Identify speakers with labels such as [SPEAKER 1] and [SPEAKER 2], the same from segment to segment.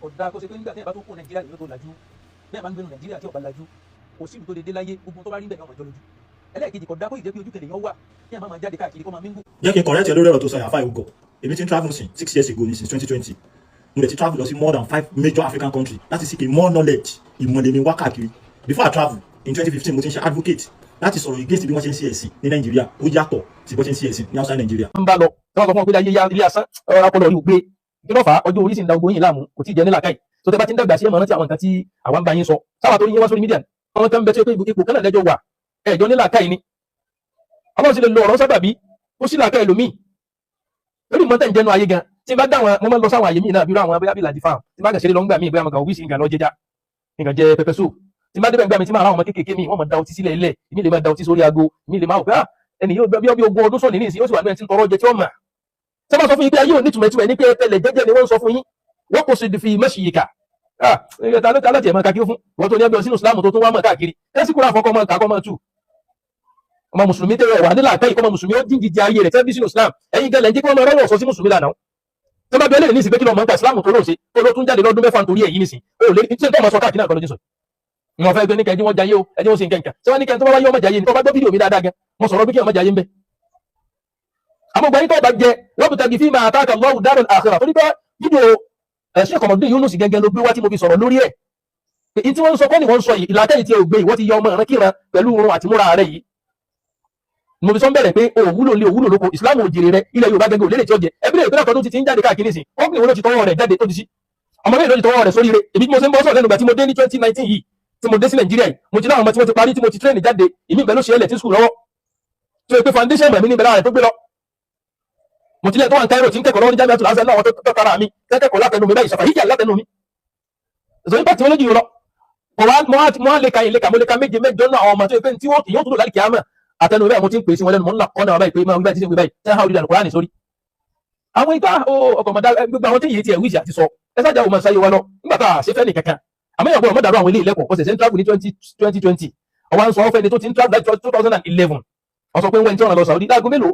[SPEAKER 1] ọ̀dà kó ṣe pé nígbà tí ẹ̀ bá tó kó Nàìjíríà lè tó lajú bẹ́ẹ̀ máa ń gbénu Nàìjíríà tí ọ̀bá lajú kò sí ibi tó dédé láyé gbogbo tó bá rí bẹ́ẹ̀ ọmọ ìjọ lójú ẹlẹ́ẹ̀kejì kọ̀dá kó ìjẹ́ pé ojú kẹlẹ̀ yẹn wà kí ẹ̀ máa jáde káàkiri kó máa míngù.
[SPEAKER 2] jẹ́ kí n correct ẹ lórí ọ̀rọ̀ tó sọ yàfa ìwúkọ̀ èmi ti ń travel since 6 years ago since 2020 mo lè ti travel lọ sí more than 5 major African countries láti seek more knowledge ìmọ̀lẹ́mi wá káàkiri before I travel in 2015 mo ti ń ṣe advocate láti sọ̀rọ̀ against bí wọ́n ṣe ń ṣe ẹ̀sìn ní Nàìjíríà ó yàtọ̀ sí bó ṣe ń ṣe ẹ̀sìn ní outside Nàìjíríà.
[SPEAKER 1] ń bá lọ tí wọ́n sọ fún ọ pé ayé ilé asán ọ̀rọ̀ ọpọlọ yìí ò gbé kí ló fà á ọjọ́ orí sì ń da ogun yìí láàmú kò tí ì jẹ́ nílà káyì tó tẹ́ bá ti ń dàgbà sí ẹ̀mọ̀ rántí àwọn nǹkan tí àwa ń bá yín sọ sáwà tó ní yín wá sórí mídíà àwọn kan ń bẹ tí ó pé ipò kan náà lẹ́jọ́ wà ẹ̀jọ́ nílà káyì ni Ọlọ́run sì lè lo ọ̀rọ̀ sábàbí ó sì làákà ẹlòmíì lórí mọ́tẹ́ ń jẹnu ayé gan tí bá dá wọn mo máa ń lọ sáwọn àyè míì náà bí irú àwọn abẹ́yàbí làdí fáwọn tí bá gàṣẹ́lẹ̀ lọ́ngbà míì bóyá mo kà òbí sí nǹkan lọ jẹjá nǹkan jẹ pẹpẹ soup tí bá débẹ̀ gbà mí tí máa ra àwọn ọmọ kéékèèké míì wọ́n máa da ọtí sílẹ̀ ilẹ̀ èmi lè máa da ọtí sórí aago èmi lè máa wò pé ẹni yóò bí ogún ọdún sọ̀nì ní ìsìn yóò sì wà ní ẹni tí ń tọrọ jẹ tí wọ́n mà sọ ma sọ fún yín pé ayé ò ní tùmẹ̀tùmẹ̀ ní pé tẹ́lẹ̀ jẹ́jẹ́ ni wọ́n sọ fún yín wọ́n kò sì fi mẹ́sì yìí kà aláti ẹ̀mọ́ kakiri fún wọ́n tó ní ẹbí ọ sínú Islam tó tún wá mọ̀ káàkiri tẹ́sí kúrò àfọkọ́ mọ́ kakọ́ mọ́ tù ọmọ mùsùlùmí tẹ́lẹ̀ wà nílà àtẹ́ ìkọ́mọ mùsùlùmí ó díjì jẹ ayé rẹ̀ tẹ́bí sínú Islam ẹ̀yin gẹ́lẹ̀ jẹ́ kí wọ́n máa rọ́wọ́ sọ sí mùsùlùmí lánàá tó bá bẹ́ẹ̀ ní ìsìn pé kí lọ́mọ ń pa Islam tó lóòsè tó ló tún jáde lọ́dún mẹ́fà nítorí ẹ̀yìn nìsín ó lè tí tó máa sọ káàkiri náà kọ́ lójú sọ ìwọ̀n fẹ́ gbé ní kẹjí wọ́n jayé o ẹjí wọ́n sì ń kẹ́ǹkà tí wọ́n ní kẹ́ǹtọ́ wáyé ọmọ jayé ni tó bá gbọ́ fídíò mi dáadáa gan mo sọ̀rọ̀ bí kí ọmọ jayé ń bẹ àmọ́ gbẹ́yìn tó bá jẹ wọ́n tagi fíìmà àtàkà Allahu darul akhirah torí pé fídíò ẹ̀ṣẹ́ kọ̀mọ̀dún Yunus gẹ́gẹ́ ló gbé wá tí mo fi sọ̀rọ̀ lórí ẹ̀ pé tí wọ́n ń sọ kọ́ ni wọ́n ń sọ yìí ìlàkẹ́ ìtì ògbé ìwọ́n ti yọ ọmọ ìran kíran pẹ̀lú oorun àti múra rẹ̀ yìí mo fi sọ bẹ̀rẹ̀ pé òwúlò lé òwúlò lóko Islam òjèrè rẹ ilẹ̀ Yorùbá gẹ́gẹ́ òlérè tí ó jẹ ẹbí rẹ̀ ìpínlẹ̀ tọdún ti ń jáde káàkiri sí ọkùnrin wo ló ti tọwọ́ rẹ̀ jáde tó ti sí ọmọ mẹ́rin ló ti tọwọ́ rẹ̀ sórí rẹ̀ èmi tí mo ṣe ń bọ́ sọ̀rọ̀ lẹ́nu ìgbà tí mo dé ní 2019 yìí tí mo dé sí Nàìjíríà yìí mo ti láwọn ọmọ tí mo ti parí tí mo ti tírẹ́nì jáde èmi ìbẹ̀ ló ṣe ẹlẹ̀ tí skul lọ́wọ́ tí ó pé foundation ẹ̀mí níbẹ̀ lára rẹ̀ tó gbé lọ mo ti lẹ̀ tó wà ní Cairo tí ń kẹ́kọ̀ọ́ lọ́wọ́ ní Jamiatul Azhar láwọn tó tara mi kẹ́kọ̀ọ́ látẹnu mi báyìí ṣàfàyíjà látẹnu mi ìṣòro ìpàtí wọn lójú lọ mo wá lè ka ìlẹ́ka mo lè ka méje mẹ́jọ náà àwọn ọmọ tó yẹ pé tí wọ́n yóò tó lò lálìkì àmọ́ àtẹnu bẹ́ẹ̀ mo ti ń pè sí wọn lẹ́nu mo ń là kọ́ náà báyìí pé máa wí báyìí tí ṣe wí báyìí tẹ́ ha orílẹ̀ Al-Qur'ani sórí. àwọn ìgbà ọkọ̀ mọ̀dá gbogbo àwọn tí yìí ti ẹ̀ wíṣì àti sọ ẹ sájà òun máa ṣayé wa lọ nígbà tá a ṣe fẹ́ ní kankan àmọ́ ìyàgbọ́ ọmọ dàrú àwọn ilé ìlẹ́kọ̀ọ́ ọ̀sẹ̀ ń travel ní 2020 ọwọ́ ń sọ ọ́fẹ́ ni tó ti ń travel láti 2011 wọ́n sọ pé wọ́n ń tí wọ́n lọ Saudi láago mélòó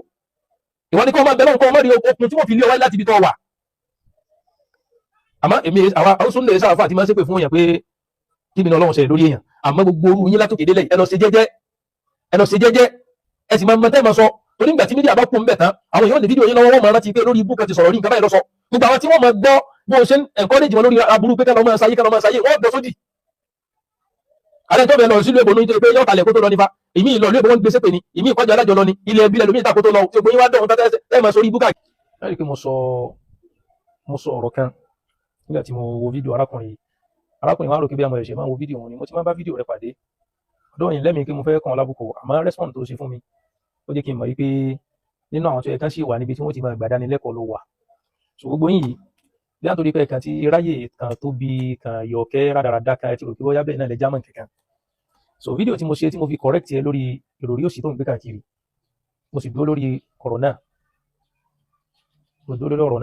[SPEAKER 1] ìwọ́n ní kọ́ máa bẹ̀rẹ̀ nǹkan ọmọdé okùn tí wọ́n fi lé ọwá láti ibi tó wà àmọ́ èmi àwọn sún lè sáà fà tí máa ń ṣépè fún èèyàn pé kí ni Ọlọ́run ṣẹlẹ̀ lórí èèyàn àmọ́ gbogbo orú yín látòkè délẹ̀ ẹ lọ ṣe jẹ́jẹ́ ẹ sì máa tẹ́ máa sọ torí ìgbà tí mídíà bá kún bẹ̀ tán àwọn èèyàn ní fídíò yín lọ́wọ́ wọn máa rántí pé lórí ibú kan ti sọ̀rọ̀ rí nǹkan báyìí lọ́sọ gbogbo àwọn tí wọ́n máa gbọ́ bó ṣe ń encourage wọn lórí aburú pé kálọ́ máa ṣayé wọ́n gbọ́ sódì ààrẹ tó bẹ̀ lọ sílùú èbò ní pé yọ́ kalẹ̀ kó tó lọ nífa èmi ìlọ ìlú èbò wọn gbèsè pé ni èmi ìkọjá alájọ lọ ni ilẹ̀ ẹbí lẹ́lómi ìta kó tó lọ tí gbóyin wá dọ̀hún tẹ́ máa sórí ibú káàkiri. láti pé mo sọ ọ̀rọ̀ kan nígbà tí mo wo fídíò arákùnrin wa rò pé bí àwọn ẹ̀ṣẹ̀ máa ń wo fídíò wọn ni mo ti máa bá fídíò rẹ pàdé ọ̀dọ́ yìí lẹ́mìí pé mo fẹ́ kàn ọ́ lábùkù àmọ́ respond tó ṣe fún mi ó jẹ́ kí n mọ̀ wípé nínú àwọn tó yẹ kán sì wà níbi tí wọ́n ti máa gbàdánilẹ́kọ̀ọ́ ló wà so gbogbo yìí bí wọ́n torí pé kan ti ráyè kan tóbi kan yọ̀kẹ́ rádaràdá kan ti rò pé bóyá bẹ́ẹ̀ náà lẹ jámọ̀ kankan so fídíò tí mo ṣe tí mo fi correct ẹ lórí ìròrí òsì tó ń gbé káàkiri mo sì dúró lórí ọ̀rọ̀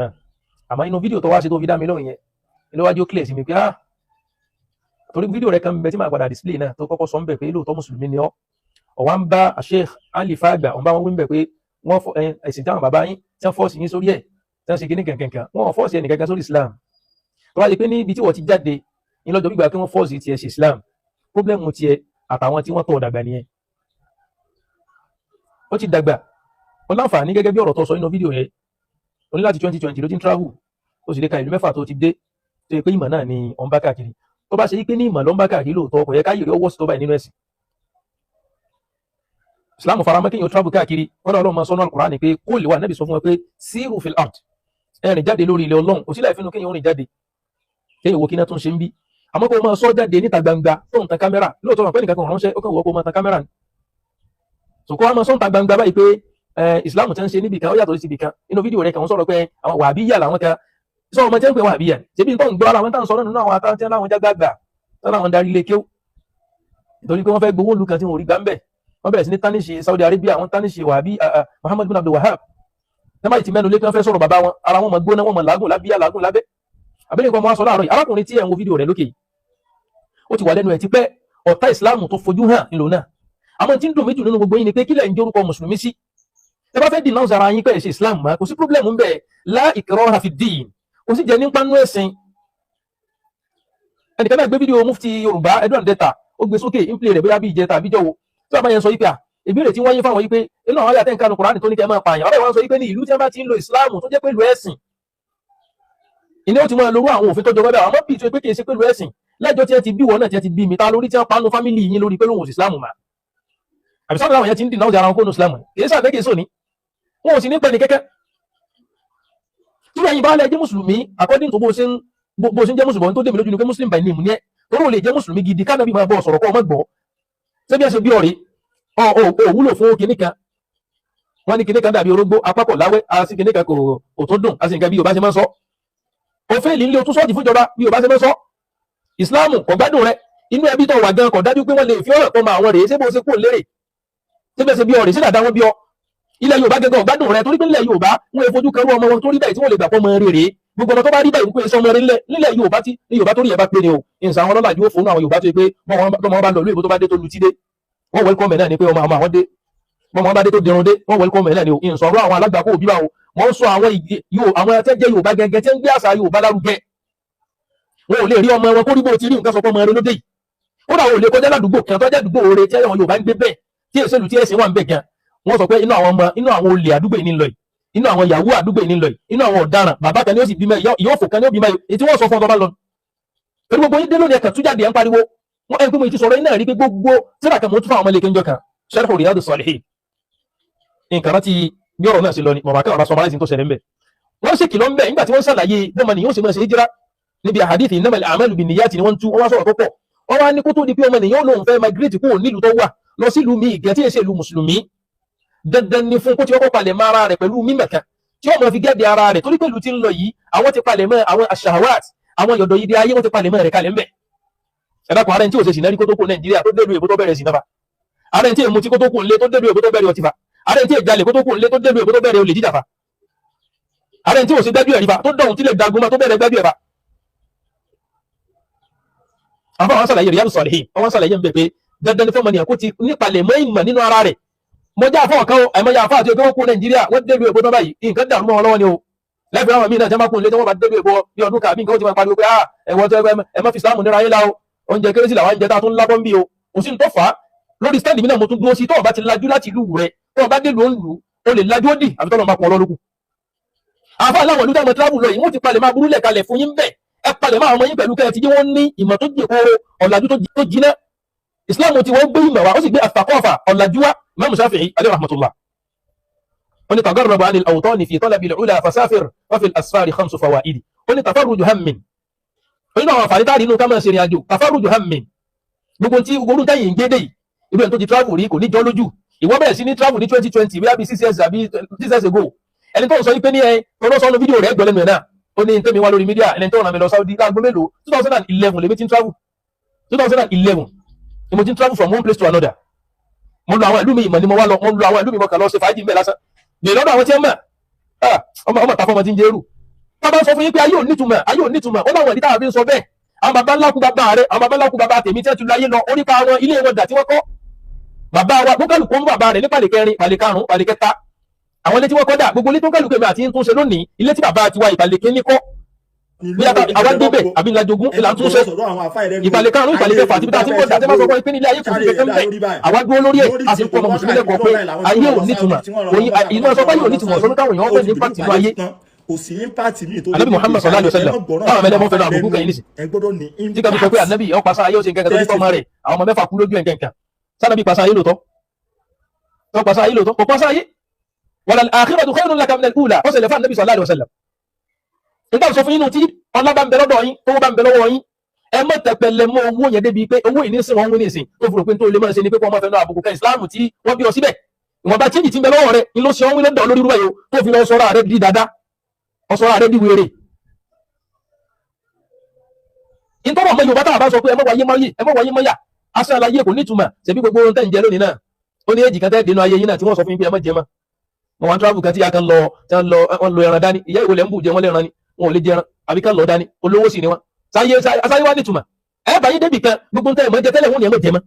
[SPEAKER 1] náà àmọ́ inú fídíò tó wá sí tó fi dá mi lóhùn yẹn níwájú clear sí mi pé torí fídíò rẹ kan bẹ tí màá padà display náà tó kọ́kọ́ sọ ń bẹ̀ pé lóòótọ́ mùsùlùmí ni ọ́ ọ̀wá ń bá Sheikh Ali Fagba ọ̀n bá wọn wí ń bẹ̀ pé wọ́n ẹ̀sìn táwọn bàbá yín tí wọ́n fọ́ọ̀sì yín sórí ẹ̀ tí wọ́n ṣe kíní kankan wọ́n fọ́ọ̀sì ẹnì kankan sórí Islam tó wá di pé níbi tí wọ́n ti jáde ní lọ́jọ́ gbígbà pé wọ́n fọ́ọ̀sì tiẹ̀ ṣe Islam problem tiẹ̀ àtàwọn tí wọ́n tọ̀ dàgbà nìyẹn ó ti dàgbà ó láǹfààní gẹ́gẹ́ bí ọ̀rọ̀ tó sọ nínú fídíò yẹn ó ní láti 2020 ló ti ń travel ó sì lè ka ìlú mẹ́fà tó ti dé tó yẹ pé ìmọ̀ náà ni ó ń bá káàkiri tó bá ṣe yí pé ní ìmọ̀ ló ń bá káàkiri lóòótọ́ kò yẹ ká yèrè ọwọ́ sí tó báyìí nínú ẹ̀sìn Islam faramọ́ kéèyàn travel káàkiri wọn náà Ọlọ́run máa sọ nínú Al-Qur'ani pé kó lè wà Nábì sọ fún wọn pé siru fil ard ẹ̀rìn jáde lórí ilẹ̀ Ọlọ́run kò sí láì fínú kéèyàn rìn jáde kéèyàn wo kí iná tó ń ṣe ń bí àmọ́ kó máa sọ jáde níta gbangba tó ń tan kámẹ́rà lóòótọ́ wọn pẹ́ nìkan kan ránṣẹ́ ó kàn wọ́ kó máa tan kámẹ́rà ni so kó wá máa sọ ń ta gbangba báyìí pé Islam ti ń ṣe níbi kan ó yàtọ̀ sí ibì kan inú fídíò rẹ̀ kàn wọ́n sọ̀rọ̀ pé àwọn wàhábíyà làwọn kan sọ ọmọ tí ń pè wàhábíyà ṣebí tó ń gbọ́ ara wọn tá ń sọ nínú àwọn akáńtì láwọn jágbàgbà láwọn darí ilé kéw nítorí pé wọ́n fẹ́ gbowó ìlú kan tí wọ́n rí gbà ń bẹ̀ wọ́n bẹ̀rẹ̀ sí ní tánìṣe Saudi Arabia wọ́n tánìṣe wàhábí Muhammad bin Abdul Wahab tẹ́lẹ̀ ti mẹ́nu lé pé wọ́n fẹ́ sọ̀rọ̀ bàbá wọn ara wọn mọ̀ gbóná wọn mọ̀ làágùn lábíyà làágùn lábẹ́ abẹ́lẹ̀ nǹkan mọ́ aṣọ láàárọ̀ yìí arákùnrin tí ẹ̀ ń wo fídíò rẹ̀ lókè yìí ó ti wà lẹ́nu ẹ̀ ti pẹ́ ọ̀tá ìsìláàmù tó fojú hàn nílò náà àmọ́ tí ń dùn méjì nínú gbogbo yín ni pé kílẹ̀ ń jórúkọ mùsùlùmí sí ẹ bá fẹ́ denounce ara yín pé ẹ ṣe islam mọ́ kò sí problem ń bẹ̀ la ikraha fi ddin kò sì jẹ́ nípa nú ẹ̀sìn ẹnìkan náà gbé fídíò mufti Yorùbá Edward Deta ó gbé sókè ń play rẹ̀ bóyá bí ìjẹta àbíjọ́ wo tí wọ́n bá yẹn sọ yìí pé ìbéèrè tí wọ́n yé fáwọn yìí pé inú àwọn ayàtẹ̀ nǹkan Kùránì tó ní kẹ́ máa pààyàn ọ̀rẹ́ wọn sọ yìí pé ní ìlú tí wọ́n bá ti ń lo ìsìláàmù tó jẹ́ pé ìlú ẹ̀sìn ìní ó ti máa lorú àwọn òfin tó jọ bẹ́ẹ̀ àwọn bíi tó pé kì í ṣe pé ìlú ẹ̀sìn lẹ́jọ́ tí ẹ ti bí wọn náà tí ẹ ti bí mi ta lórí tí wọ́n panu fámìlì yín lórí pé lóhùn òsì ìsìláàmù mà àbí sábà láwọn yẹn ti ń dìnnà ọjà ara wọn kó nu ìsìláàmù kì í sàbẹ́ kì í sòní wọn ò sì ní pẹ́ ní kẹ́kẹ́ tí wọ́n yìí bá lẹ́ jẹ́ mùsùlùmí according to bó ṣe ń jẹ́ mùsùlùmí tó dé mi lójú ni pé muslim by name ni ẹ torí ò lè jẹ́ mùsùlùmí gidi ká nàbí máa bọ̀ sọ̀rọ̀ kọ́ ọmọ gbọ́ ṣebí ẹ ṣe bí ọ̀rẹ́ ò wúlò fún kinní kan wọ́n ní kinní kan dàbí orógbó apákọ̀ láwẹ́ a sì kinní kan kò tó dùn a sì nǹkan bí Yorùbá ṣe máa ń sọ òfin ìlú ilé o tún sọ́ọ̀dì fún ìjọba bí Yorùbá ṣe máa ń sọ ìsìláàmù kò gbádùn rẹ inú ẹbí tó wà gan kò dájú pé wọ́n lè fi ọ̀rọ̀ tó máa àwọn rèé ṣé bó ṣe kó lérè ṣébẹ̀ ṣe bí ọ̀rẹ́ sí dàda wọn bí ọ ilẹ̀ Yorùbá gẹ́gẹ́ ọ̀gbádùn rẹ torí pé nílẹ̀ Yorùbá wọn ò fojú kẹrù ọmọ wọn tó rí báyìí tí wọ́n lè gbà pọ́ mọ rere gbogbo ọmọ tó bá rí báyìí wípé sọmọ rẹ nílẹ̀ Yorùbá tí Yorùbá tó rí ẹ̀ bá pé ni o ìsàn àwọn ọlọ́lá yóò fún àwọn Yorùbá tó yẹ pé bọ́mọ bá lọ lóyìnbó tó bá dé tó lu tí dé wọ́n welcome náà ni pé ọmọ àwọn dé bọ́mọ bá dé tó dirun dé wọ́n welcome náà ni o ìsọ̀rọ̀ àwọn alágbàkó òbí báwo wọ́n sọ àwọn tẹ́jẹ́ Yorùbá gẹ́gẹ́ tẹ́ ń gbé àṣà Yorùbá lárugẹ wọn ò lè rí ọmọ wọn kó rí bó ti rí nǹkan sọ fọmọ rẹ lóde yìí ó dà wọn ò lè kọjá ládùúgbò kan tó jẹ́ àdúgbò oore tí àwọn Yorùbá ń gbé bẹ́ẹ̀ tí èsèlú tí ẹ̀sìn wà ń bẹ̀ gan wọ́n sọ pé inú àwọn olè àdúgbò yìí ní lọ yìí inú àwọn yahoo àdúgbò yìí ní lọ yìí inú àwọn ọ̀daràn bàbá kan ni ó sì bímọ ìyá òfò kan ni ó bímọ èyí tí wọ́n sọ fún ọba lọ pẹ̀lú gbogbo yín dé lónìí ẹ̀kan tújáde ẹ̀ ń pariwo wọ́n ẹ̀ pé mo ti sọ̀rọ̀ iná rí pé gbogbo tíra kan mo tún fún àwọn ọmọ ilé kéńjọ kan Sharh Riyadus Salihin nǹkan láti bí ọ̀rọ̀ náà ṣe lọ ni mọ̀mọ́ akẹ́wọ̀n sọ ọmọláìsìn tó ṣẹlẹ̀ ń bẹ̀ wọ́n sì kìlọ̀ ń bẹ̀ nígbà tí wọ́n ṣàlàyé bọ́mọ nìyẹn ó sì máa ṣe hijira níbi àhàdìtì innamal a'malu binniyati ni wọ́n tú wọ́n wá sọ̀rọ̀ tó pọ̀ wọ́n wá ní kó tó di pé ọmọ nìyẹn ó lóun fẹ́ migrate kúrò nílùú tó wà lọ sílùú mi ìgẹ́ tí èsè ìlú mùsùlùmí dandan ni fún kó tí wọ́n palẹ̀ mọ́ ara rẹ̀ pẹ̀lú mímọ̀ kan tí wọ́n mọ̀ fi gẹ́gẹ́ ara rẹ̀ torí pẹ̀lú tí ń lọ yìí àwọn ti palẹ̀ mọ́ àwọn ashahawat àwọn yọ̀dọ̀ yìí dé ayé wọ́n ti palẹ̀ mọ́ rẹ̀ kalẹ̀ ńbẹ̀ ẹ̀dàkùn ara ẹni tí ò ṣe ṣìnà rí kó tó kó Nàìjíríà tó délùú èbó tó bẹ̀rẹ̀ sí náà ara ẹni tí èmu tí kó tó kó nlé tó délùú èbó tó bẹ̀rẹ̀ ọtí fa ara ẹni tí èjalè kó tó kó nlé tó délùú èbó tó bẹ̀rẹ̀ olè jíjà fa ara ẹni tí ò ṣe gbẹ́jú ẹ̀rí fa tó dọ̀hún tí lè dagun ma tó bẹ̀rẹ̀ gbẹ́jú ẹ̀ fa. àwọn àwọn sàlàyé Riyadus Salihin àwọn sàlàyé ń bẹ̀ pé dandan ni fọmọ nìyàn kó ti nípalẹ̀ mọ́ ìmọ̀ nínú ara rẹ̀ mọjá àfọ kan àìmọye àfọ àti ẹgbẹ́ kó Nàìjíríà wọ́n délùú èbó tó báyìí nǹkan dàrú mọ́ wọn lọ́wọ́ ni o lẹ́fẹ̀ẹ́ àwọn míì náà jẹ́ máa kún ilé tí wọ́n bá délùú èbó bí ọdún kàbí nǹkan ó ti máa pariwo pé ẹ̀wọ̀n tó ẹ má fi Ìsìlámù nira yín la o oúnjẹ kérésì làwọn oúnjẹ tá a tún lábọ́ ń bí o kò sí ní tó fà á lórí stand mi náà mo tún dúró sí tó o bá ti lajú láti ìlú rẹ tó o bá dé lóńlù o lè lajú ó dì àbí tọ́lọ́ máa pọ̀ lọ́lọ́kù. àfa aláwọ̀ ìlú táwọn travel lọ yìí wọ́n ti palẹ̀ máa burú lẹ̀ kalẹ̀ fún yín bẹ́ẹ̀ ẹ palẹ̀ máa ọmọ yín pẹ̀lú kẹ́ẹ̀ tí wọ́n ní ìmọ̀ tó jẹ kóró ọ̀làjú tó jiná Islam ti wọ́n gbé ìmọ̀ wa ó sì gbé àfàkọ́fà ọ̀làjú wa Imam Shafi'i alayhi rahmatullah. wọ́n ní tagarraba anil awtani fi talabil ula fasafir wa fil asfari khamsu fawaid wọ́n ní tafarruju hammin nínú àwọn àǹfààní táàrí inú ká máa ṣe ìrìn àjò tafarruju hammin gbogbo tí gbogbo táyì ń gbé dé yìí irú ẹni tó ti travel rí kò ní jọ lójú ìwọ bẹ̀rẹ̀ sí ní travel ní 2020 bí i 6 years àbí 6 years ago ẹni tó ń sọ wípé ní ẹ tọ́lọ́ sọ́nù fídíò rẹ̀ gbọ́lẹ́nu ẹ̀ náà ó ní tẹ́mi wá lórí mídíà ẹni tó ràn mí lọ Saudi láàgbó mélòó 2011 lèmi ti ń travel 2011 ni mo ti ń travel from one place to another mo lọ àwọn ìlú mi ìmọ̀ ni mo wá lọ mo lọ àwọn ìlú mi mo kà lọ ṣe fàájì mbẹ lásán lè lọ́dọ̀ àwọn tí ẹ mọ̀ ọmọ ta fọmọ tí ń jẹ́ rù tá bá sọ fún yín pé ayé ò nítumọ̀ ó láwọn ìdí táwọn fi ń sọ bẹ́ẹ̀ àwọn baba ńlá kú baba rẹ àwọn baba ńlá kú baba tèmi tí ẹ ti lu ayé lọ onípa àwọn ilé wọn dà tí wọ́n kọ́ bàbá wa tó kálukú ń bàbá rẹ̀ ní pàlè kẹrin pàlè karùn-ún pàlè kẹta àwọn ilé tí wọ́n kọ́ dà gbogbo ilé tó kálukú èmi àti tó ń ṣe lónìí ilé tí bàbá tiwa ìpàlè kéní kọ́ bí àwa débẹ̀ àbí ńlá jogún ìlà tó ń ṣe ìpàlè karùn-ún ìpàlè kẹfà àti bí tá a ti ń bọ̀ dà tí wọ́n sọ fún pé nílé ayé kò sí kẹkẹ ńbẹ àwa dúró lórí ẹ̀ a sì ń kọ́ ọmọ mùsùlùmí lẹ́kọ̀ọ́ pé ayé ò nítumọ̀ ìmọ̀ sọ pé ayé ò nítumọ̀ sọ́dún táwọn èèyàn fẹ́ ní pàtì nínú ayé
[SPEAKER 2] kò sí impact mi tó
[SPEAKER 1] Ànábì Muhammad sallallahu alaihi wasallam táwọn mẹlẹmọ fẹnu àbùkù kan yìí nìsín tí kàbí sọ pé Ànábì ọ pàṣẹ ayé ó ṣe nǹkan tó ní fọmọ rẹ̀ àwọn ọmọ mẹ́fà kú lójú ẹ̀ nǹkan sànàbí pàṣẹ ayé lóòótọ́ tó pàṣẹ ayé lóòótọ́ kò pàṣẹ ayé wal akhiratu khayrun laka min al-ula ó ṣẹlẹ̀ fún Ànábì sallallahu alaihi wasallam nígbà sọ fún yín tí ọlá bá ń bẹ lọ́dọ̀ yín tó bá ń bẹ lọ́wọ́ yín ẹ mọ̀ tẹpẹlẹ mọ́ owó yẹn débi pé owó yìí ní sìn wọn ń wí ní ìsìn tó fòrò pé tó lè máa ṣe ni pé kó ọmọ fẹnu àbùkù kan ìsìláàmù tí wọ́n bí ọ síbẹ̀ ìwọ̀nba chíńjì tí ń bẹ lọ́wọ́ rẹ̀ ni ló ṣe ọ́n wí lọ́dọ̀ lórí rúbẹ̀ yìí tó fi lọ sọ́ra rẹ̀ di dáadáa ọ̀sọ́ra rẹ̀ di wèrè ìtọ́rọ̀ ọmọ Yorùbá táwọn bá sọ pé ẹ mọ́ wáyé mọ́yà aṣọ àlàyé kò nítumọ̀ ṣebí gbogbo ohun tẹ́ ń jẹ lónìí náà ó ní èjì kan tẹ́ dénú ayé yín náà tí wọ́n sọ fún yín pé ẹ mọ́ jẹ mọ́ wọn wá travel kan tí a kan lọ ẹran dání ìyá ìwòlẹ̀ ń bù jẹ wọn lẹ́ran ni wọn ò lè jẹran àbí kan lọ dání olówó sì ni wọn sáyé wá nítumọ̀ ẹ bá yín débì kan gbogbo tẹ́ ẹ mọ́ jẹ tẹ́lẹ̀ wọn ni ẹ mọ́ jẹ mọ́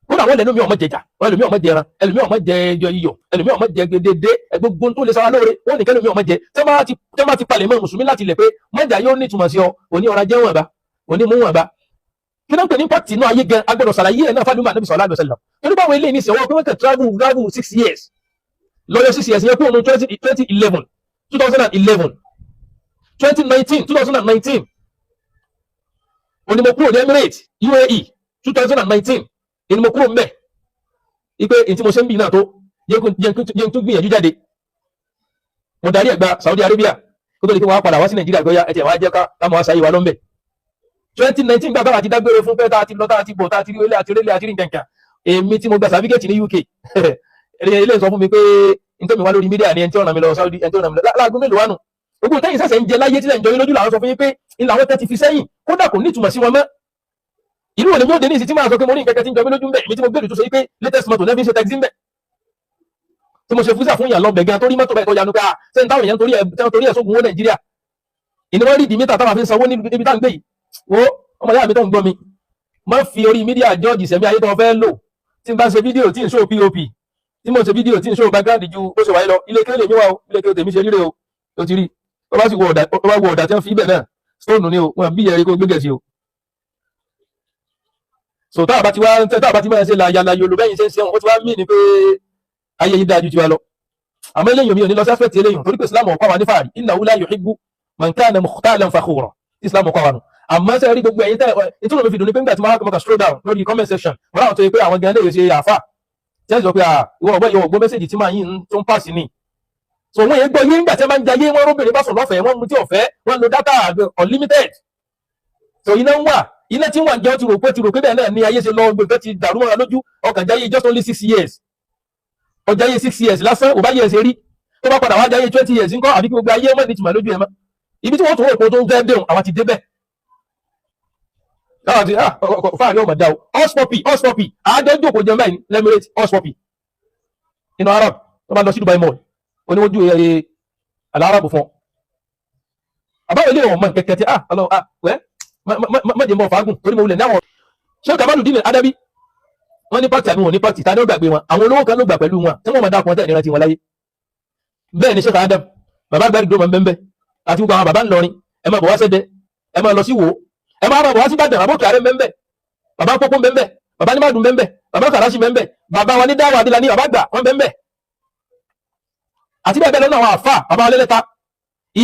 [SPEAKER 1] kódà àwọn ẹlòmíì ọmọ jẹjà ẹlòmíì ọmọ jẹran ẹlòmíì ọmọ jẹ ẹjọ iyọ̀ ẹlòmíì ọmọ jẹ dédé gbogbo tó lè sara lóore wọn nìkan ẹlòmíì ọmọ jẹ tẹ́ bá ti palẹ̀ mọ́ mùsùlùmí láti lẹ̀ pé mọ́jà yóò nítumọ̀ sí ọ òní ọ̀rá jẹ́wọ̀n ẹ̀bá òní mú wọn bá kí náà pè ní impact inú ayé gan agbọ́dọ̀ ṣàlàyé ẹ̀ náà fàdúmà Nabi sallallahu alaihi wasallam torí báwọn ilé ìníṣẹ́ wọn pé wọ́n kàn travel 6 years lọ́yọ̀ 6 years yẹn pé òun 2011 2019 òní mo kúrò ní Emirates UAE 2019 òní mo kúrò mbẹ̀ ipe èyí tí mo ṣe ń bì náà tó yẹn tún gbìyànjú jáde mo darí ẹ̀gbà Saudi Arabia kó tó di pé wọ́n á padà wá sí Nàìjíríà gbọ́yà ẹ̀tẹ̀ wọ́n á jẹ́ ká mọ̀ sáyé wa lọ́mbẹ̀ 2019 gbà báwa ti dágbére fún pé tá a ti lọ tá a ti bọ̀ tá a ti rí olé àti rélé àti rí nǹkan èmi tí mo gba certificate ní UK ilé sọ fún mi pé nítorí mi wá lórí mídíà ni ẹni tí ó ràn mí lọ Saudi ẹni tí ó ràn mí lọ láàgùn mélòó wánu ogun tẹ́yìn sẹ́sẹ̀ ń jẹ láyé tí lẹ́ ń jọ yín lójú làwọn sọ fún yín pé ilà àwọn tẹ́ ti fi sẹ́yìn kódà kò ní ìtumọ̀ sí wọn mọ́ ìlú òní yóò dé ní ìsìn tí máa sọ pé mo ní nǹkan tí ń jọ mí lójú ń bẹ̀ èmi tí mo gbèrú tó sọ pé latest motor lẹ́fí ń ṣe taxi ń bẹ̀ tí mo ṣe fúsà fún ìyàn lọ bẹ̀ gan torí mọ́tò bẹ̀ tó yanu pé sẹ́ni táwọn èèyàn torí ẹ̀ sógun owó Nàìjíríà ìní wọ́n rí ìdí mítà táwọn fi ń sanwó níbi táwọn gbé yìí wo ọmọ ìyá mi tó ń gbọ́ mi má fi orí mídíà jọ́ọ̀jì sẹ́mi ayé tó fẹ́ lò tí n bá ṣe fídíò tí n ṣó pop tí mo ṣe fídíò tí n ṣó background ju bó ṣe wáyé lọ ilé kéré lèmi wá o ilé kéré tèmi ṣe ríre o ó ti rí ó bá sì wọ ọ̀dà tí wọ́n fi ibẹ̀ náà stone ni o wọn bí ẹ̀rí kó gbégẹ̀ sí o so táà bá ti máa ṣe la yolo bẹ́yìn ṣe ń ṣeun ó ti wá mí ni pé ayé yìí dájú ti wá lọ àmọ́ eléyìí mi ò ní lọ sẹ́fẹ̀tì eléyìí torí pé Islam ọ̀pá wa ní fàárí innahu la yuhibbu man kana mukhtalan fakhura Islam ọ̀pá wa nù àmọ́ sẹ́rí gbogbo ẹ̀yin tẹ́ ìtúrò mi fi dùn ní pé nígbà tí mo máa scroll down lórí comment section wọ́n láwọn tó yẹ pé àwọn gan lè ṣe àfà tí wọ́n sọ pé ìwọ ọ̀gbọ́n mẹ́sẹ̀jì tí máa yín tó ń pàṣẹ ni so wọ́n yẹn gbọ́ yé nígbà tí wọ́n bá ń jayé wọ́n róbìnrin bá sùn lọ́fẹ̀ẹ́ wọ́n mú tí ọ̀fẹ́ wọ́n lo data unlimited so iná ń wà iná tí wọ́n jẹ́ ti rò pé bẹ́ẹ̀ náà ni ayé ṣe lọ gbẹ̀gbẹ́ ti dàrú mọ́ra lójú ọkàn jayé just only 6 years ọjà yé 6 years lásán ò bá yẹ ṣe rí tó bá padà wá jayé 20 years ńkọ́ àbí kí gbogbo ayé mọ́ ní tìmọ̀ lójú ẹ̀ mọ́ ibi tí wọ́n tún rò pé tó ń fẹ́ dé àwọn ti débẹ̀ fáàrí ọmọ dá o hush-puppy àádọ́jọ́ kò jẹun báyìí lẹ́mìrètì hush-puppy inú Arab tó bá lọ sí Dubai mall oníwójú ẹ̀rẹ́ alárabù fún àbáwọ̀ ilé ọmọ kẹ̀kẹ́ tí mọ́jẹ̀ mọ́ fàágùn torí mo wulẹ̀ náwọn ṣé Kamaluddin Adabi wọ́n ní pàtàkì wọn ní pàtàkì tàbí ó gbàgbé wọn àwọn olówó kan ló gbà pẹ̀lú wọn tí wọ́n mọ̀ dákun tẹ̀ nírántí wọn láyé bẹ́ẹ̀ ni Sheikh Adam bàbá gbẹ́rì dó mọ́ bẹ́ẹ̀ àti gbogbo àwọn bàbá ńlọrin ẹ máa bọ̀ wá sẹ́dẹ̀ ẹ máa lọ sí Ìwó ẹ máa bọ̀ wá sí Ìbàdàn àbókè ààrẹ mẹ́mbẹ́ bàbá pópó mẹ́mbẹ́ bàbá nímàdùn mẹ́mbẹ́ bàbá kàràṣì mẹ́mbẹ́ bàbá wa ní dáwà adìlá ní bàbá gbà wọ́n mẹ́mbẹ́ àti bẹ́ẹ̀ bẹ́ẹ̀ lọ́nà àwọn àfà bàbá ọlẹ́lẹ́ta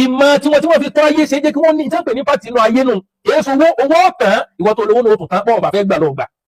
[SPEAKER 1] ìmọ̀ tí wọ́n fi tọ́ ayé ṣe jẹ́ kí wọ́n ní ìtẹ́pẹ̀ ní pàtì inú ayé nù kìí sọ owó ọ̀tàn ìwọ́n tó lówó ní oṣù tán pọ̀ bàfẹ́ gbà lọ gbà